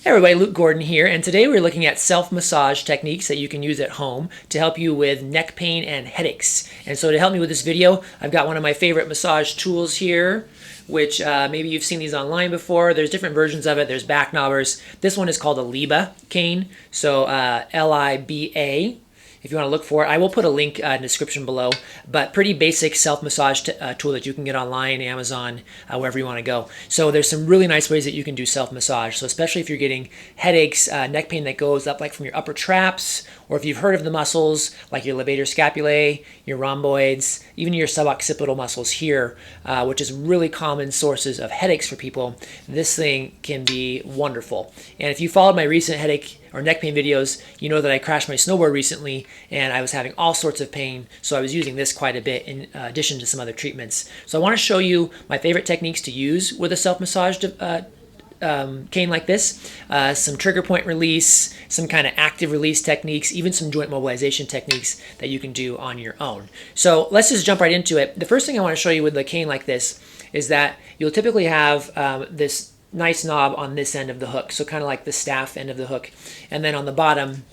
Hey everybody, Luke Gordon here, and today we're looking at self-massage techniques that you can use at home to help you with neck pain and headaches. And so to help me with this video, I've got one of my favorite massage tools here, which maybe you've seen these online before. There's different versions of it. There's back knobbers. This one is called a Liba cane, so L-I-B-A. If you want to look for it, I will put a link in the description below, but pretty basic self-massage tool that you can get online, Amazon, wherever you want to go. So there's some really nice ways that you can do self-massage. So especially if you're getting headaches, neck pain that goes up like from your upper traps, or if you've heard of the muscles like your levator scapulae, your rhomboids, even your suboccipital muscles here, which is really common sources of headaches for people, this thing can be wonderful. And if you followed my recent headache or neck pain videos, you know that I crashed my snowboard recently and I was having all sorts of pain, so I was using this quite a bit in addition to some other treatments. So I want to show you my favorite techniques to use with a self-massage cane like this, some trigger point release, some kind of active release techniques, even some joint mobilization techniques that you can do on your own. So let's just jump right into it. The first thing I want to show you with the cane like this is that you'll typically have this nice knob on this end of the hook, so kind of like the staff end of the hook, and then on the bottom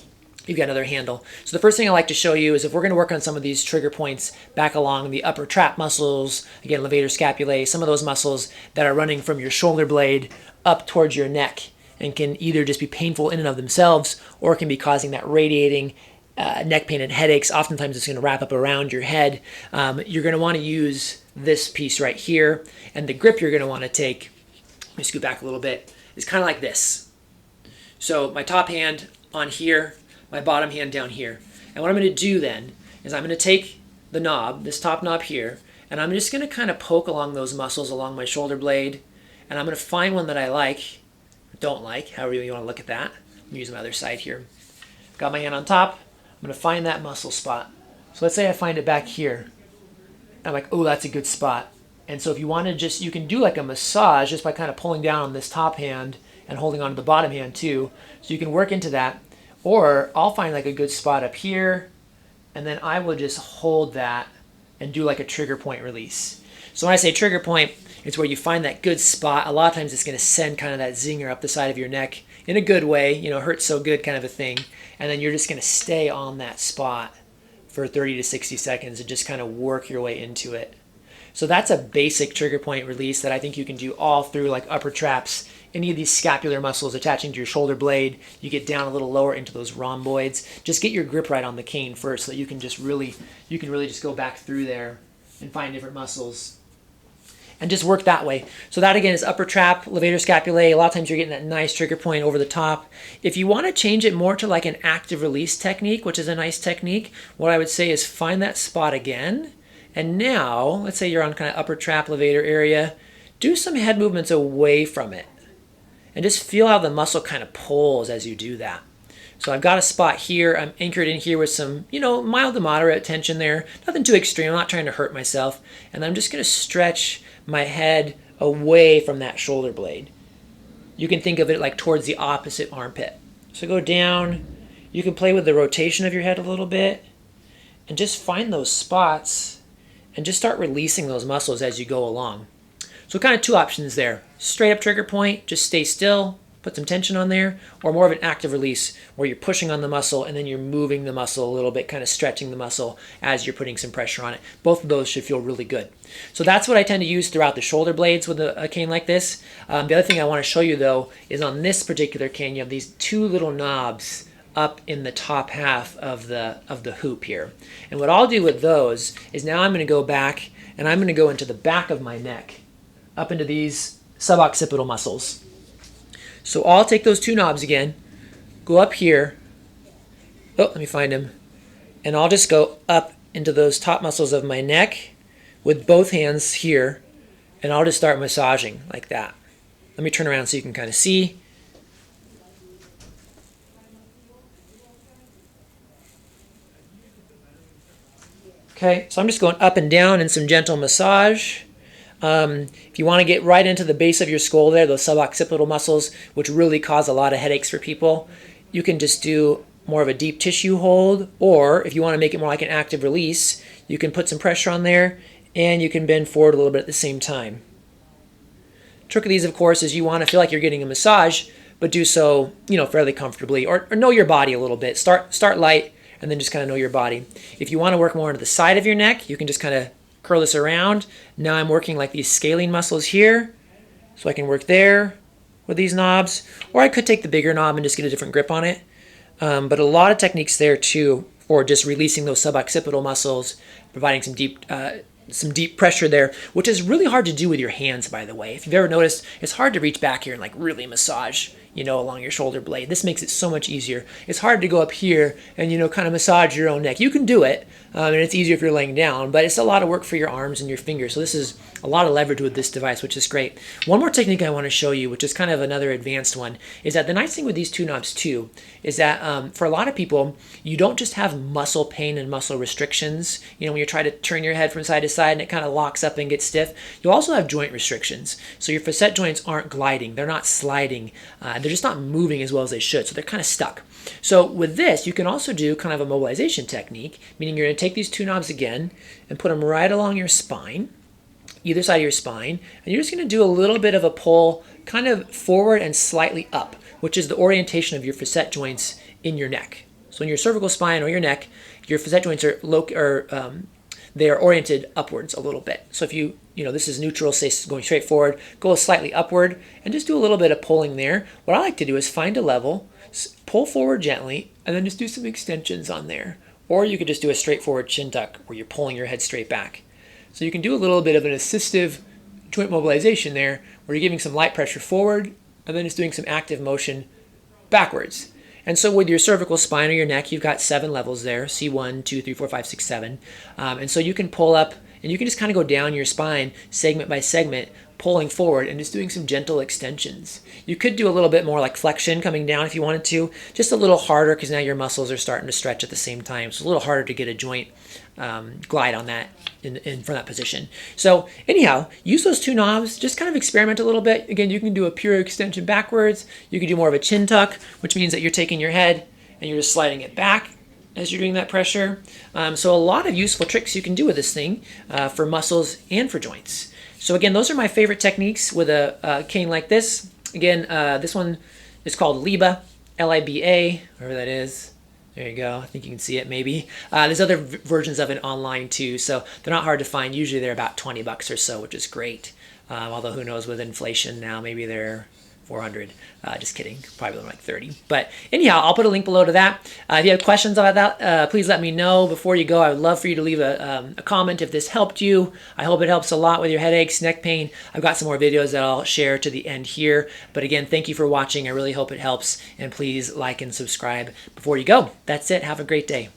you've got another handle. So the first thing I like to show you is if we're going to work on some of these trigger points back along the upper trap muscles, again levator scapulae, some of those muscles that are running from your shoulder blade up towards your neck and can either just be painful in and of themselves or can be causing that radiating neck pain and headaches. Oftentimes it's going to wrap up around your head. You're going to want to use this piece right here, and the grip you're going to want to take, let me scoot back a little bit, is kind of like this. So my top hand on here, my bottom hand down here. And what I'm going to do then is I'm going to take the knob, this top knob here, and I'm just going to kind of poke along those muscles along my shoulder blade, and I'm going to find one that I like, or don't like, however you want to look at that. I'm using my other side here. Got my hand on top, I'm going to find that muscle spot. So let's say I find it back here. I'm like, oh, that's a good spot. And so if you want to just, you can do like a massage just by kind of pulling down on this top hand and holding on to the bottom hand too. So you can work into that. Or I'll find like a good spot up here, and then I will just hold that and do like a trigger point release. So when I say trigger point, it's where you find that good spot. A lot of times it's going to send kind of that zinger up the side of your neck in a good way, you know, hurts so good kind of a thing. And then you're just going to stay on that spot for 30 to 60 seconds and just kind of work your way into it. So that's a basic trigger point release that I think you can do all through like upper traps, any of these scapular muscles attaching to your shoulder blade. You get down a little lower into those rhomboids. Just get your grip right on the cane first so that you can really just go back through there and find different muscles and just work that way. So that again is upper trap, levator scapulae. A lot of times you're getting that nice trigger point over the top. If you want to change it more to like an active release technique, which is a nice technique, what I would say is find that spot again. And now, let's say you're on kind of upper trap levator area, do some head movements away from it. And just feel how the muscle kind of pulls as you do that. So I've got a spot here. I'm anchored in here with some, you know, mild to moderate tension there. Nothing too extreme. I'm not trying to hurt myself. And I'm just going to stretch my head away from that shoulder blade. You can think of it like towards the opposite armpit. So go down. You can play with the rotation of your head a little bit. And just find those spots and just start releasing those muscles as you go along. So kind of two options there. Straight up trigger point, just stay still, put some tension on there, or more of an active release where you're pushing on the muscle and then you're moving the muscle a little bit, kind of stretching the muscle as you're putting some pressure on it. Both of those should feel really good. So that's what I tend to use throughout the shoulder blades with a cane like this. The other thing I want to show you though is on this particular cane you have these two little knobs up in the top half of the hoop here. And what I'll do with those is now I'm going to go back and I'm going to go into the back of my neck, up into these suboccipital muscles. So I'll take those two knobs again, go up here, oh, let me find them, and I'll just go up into those top muscles of my neck with both hands here, and I'll just start massaging like that. Let me turn around so you can kind of see. Okay, so I'm just going up and down in some gentle massage. If you want to get right into the base of your skull there, those suboccipital muscles, which really cause a lot of headaches for people, you can just do more of a deep tissue hold, or if you want to make it more like an active release, you can put some pressure on there and you can bend forward a little bit at the same time. Trick of these, of course, is you want to feel like you're getting a massage, but do so, fairly comfortably, or know your body a little bit. Start light, and then just kind of know your body. If you want to work more into the side of your neck, you can just kind of curl this around. Now I'm working like these scalene muscles here, so I can work there with these knobs, or I could take the bigger knob and just get a different grip on it. But a lot of techniques there too for just releasing those suboccipital muscles, providing some deep pressure there, which is really hard to do with your hands, by the way. If you've ever noticed, it's hard to reach back here and like really massage, along your shoulder blade. This makes it so much easier. It's hard to go up here and, kind of massage your own neck. You can do it, and it's easier if you're laying down, but it's a lot of work for your arms and your fingers. So this is a lot of leverage with this device, which is great. One more technique I want to show you, which is kind of another advanced one, is that the nice thing with these two knobs too, is that for a lot of people, you don't just have muscle pain and muscle restrictions. When you try to turn your head from side to side and it kind of locks up and gets stiff, you also have joint restrictions. So your facet joints aren't gliding, they're not sliding, they're just not moving as well as they should, so they're kind of stuck. So with this, you can also do kind of a mobilization technique, meaning you're going to take these two knobs again and put them right along your spine, either side of your spine, and you're just going to do a little bit of a pull kind of forward and slightly up, which is the orientation of your facet joints in your neck. So in your cervical spine or your neck, your facet joints are they are oriented upwards a little bit. So if this is neutral, say going straight forward, go slightly upward and just do a little bit of pulling there. What I like to do is find a level, pull forward gently, and then just do some extensions on there. Or you could just do a straightforward chin tuck where you're pulling your head straight back. So you can do a little bit of an assistive joint mobilization there where you're giving some light pressure forward and then just doing some active motion backwards. And so with your cervical spine or your neck, you've got 7 levels there, C1, 2, 3, 4, 5, 6, 7. And so you can pull up and you can just kind of go down your spine segment by segment, pulling forward and just doing some gentle extensions. You could do a little bit more like flexion coming down if you wanted to, just a little harder because now your muscles are starting to stretch at the same time. So it's a little harder to get a joint glide on that from that position. So anyhow, use those two knobs, just kind of experiment a little bit. Again, you can do a pure extension backwards. You can do more of a chin tuck, which means that you're taking your head and you're just sliding it back as you're doing that pressure. So a lot of useful tricks you can do with this thing for muscles and for joints. So again, those are my favorite techniques with a cane like this. Again, this one is called Liba, L-I-B-A, whatever that is. There you go. I think you can see it maybe. There's other versions of it online too, so they're not hard to find. Usually they're about 20 bucks or so, which is great. Although who knows with inflation now, maybe they're 400. Just kidding, probably like 30. But anyhow, I'll put a link below to that. If you have questions about that, please let me know. Before you go, I would love for you to leave a comment if this helped you. I hope it helps a lot with your headaches, neck pain. I've got some more videos that I'll share to the end here. But again, thank you for watching. I really hope it helps. And please like and subscribe before you go. That's it. Have a great day.